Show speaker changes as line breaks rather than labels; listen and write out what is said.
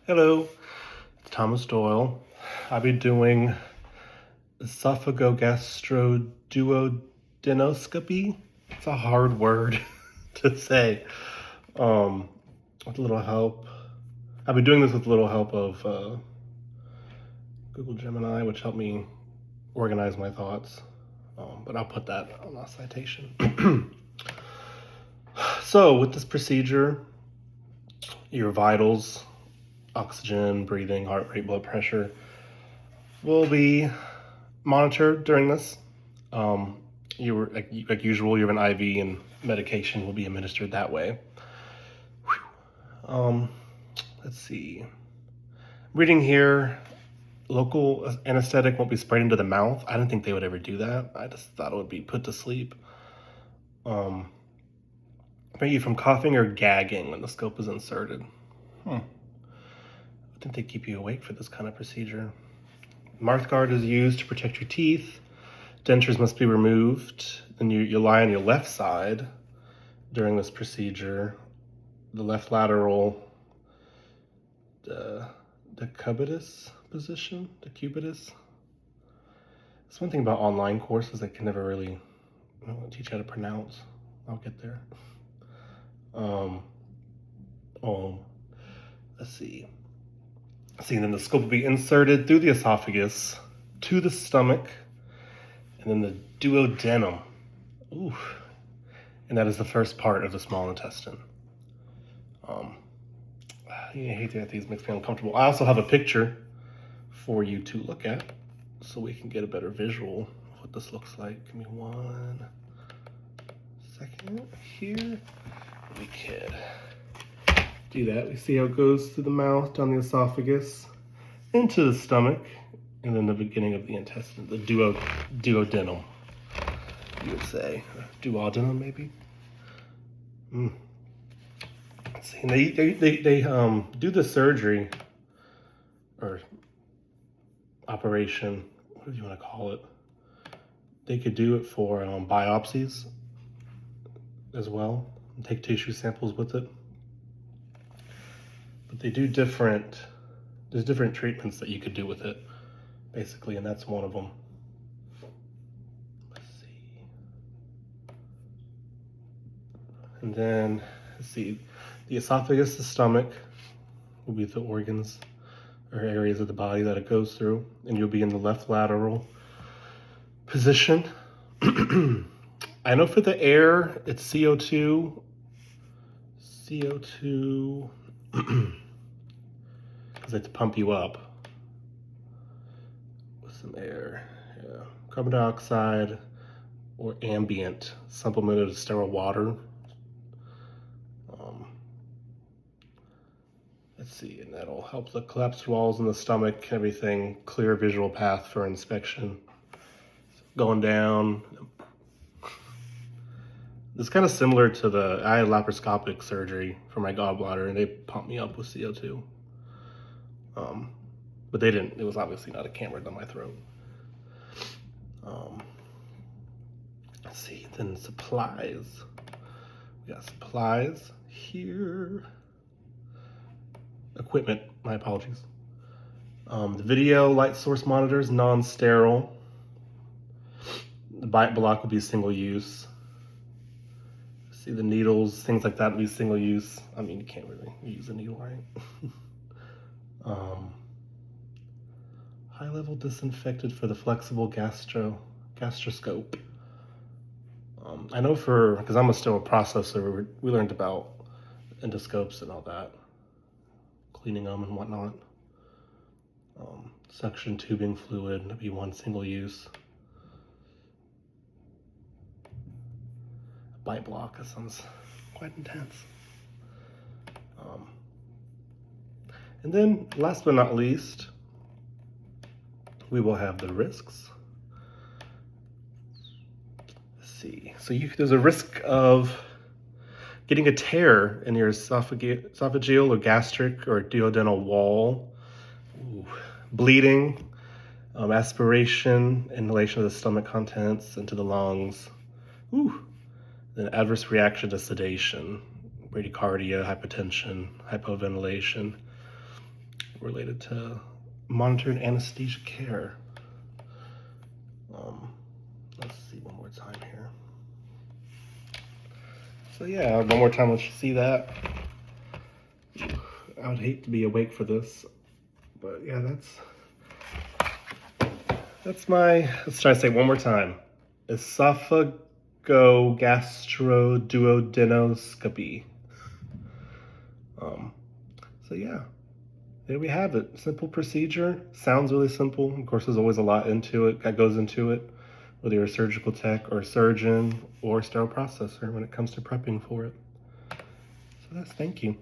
Hello, it's Thomas Doyle. I'll be doing esophagogastroduodenoscopy. It's a hard word to say. With a little help. I'll be doing this with a little help of Google Gemini, which helped me organize my thoughts. But I'll put that on a citation. So with this procedure, your vitals, oxygen, breathing, heart rate, blood pressure will be monitored during this. You were like usual, you have an IV and medication will be administered that way. Let's see. Reading here, local anesthetic won't be sprayed into the mouth. I didn't think they would ever do that. I just thought it would be put to sleep. Prevent you from coughing or gagging when the scope is inserted. I think they keep you awake for this kind of procedure. Mouth guard is used to protect your teeth. Dentures must be removed. Then you lie on your left side during this procedure. The left lateral decubitus position, decubitus. That's one thing about online courses I can never really teach how to pronounce. I'll get there. Let's see. Then the scope will be inserted through the esophagus to the stomach and then the duodenum. Ooh. And that is the first part of the small intestine. I hate that these makes me uncomfortable. I also have a picture for you to look at so we can get a better visual of what this looks like. Give me 1 second here. We could do that. We see how it goes through the mouth, down the esophagus, into the stomach, and then the beginning of the intestine, the duodenum, you would say. Duodenum, maybe? Let's see. And they do the surgery, or operation, what do you want to call it? They could do it for biopsies as well, and take tissue samples with it. But they do there's different treatments that you could do with it, basically, and that's one of them. Let's see. And then, let's see, the esophagus, the stomach will be the organs or areas of the body that it goes through, and you'll be in the left lateral position. I know for the air, it's CO2, because they have to pump you up with some air. Yeah. Carbon dioxide or ambient, supplemented sterile water. Let's see, and that'll help the collapsed walls in the stomach, everything, clear visual path for inspection. Going down. It's kind of similar to I had laparoscopic surgery for my gallbladder, and they pumped me up with CO2. But they didn't, it was obviously not a camera down my throat. Let's see, then supplies. We got supplies here. Equipment, my apologies. The video light source monitor is non-sterile. The bite block will be single use. See, the needles, things like that will be single use. I mean, you can't really use a needle, right? High level disinfectant for the flexible gastroscope. I know because I'm still a processor, we learned about endoscopes and all that, cleaning them and whatnot. Suction tubing fluid, that'd be one single use. Bite block, that sounds quite intense. And then last but not least, we will have the risks. Let's see, so there's a risk of getting a tear in your esophageal or gastric or duodenal wall. Ooh. Bleeding, aspiration, inhalation of the stomach contents into the lungs. Ooh. Then adverse reaction to sedation, bradycardia, hypotension, hypoventilation. related to monitored anesthesia care. Let's see one more time here. So yeah, one more time, let's see that. I would hate to be awake for this, but yeah, that's my, let's try to say it one more time. Esophagogastroduodenoscopy. So yeah, there we have it. Simple procedure. Sounds really simple. Of course, there's always a lot into it that goes into it, whether you're a surgical tech or a surgeon or sterile processor when it comes to prepping for it. So thank you.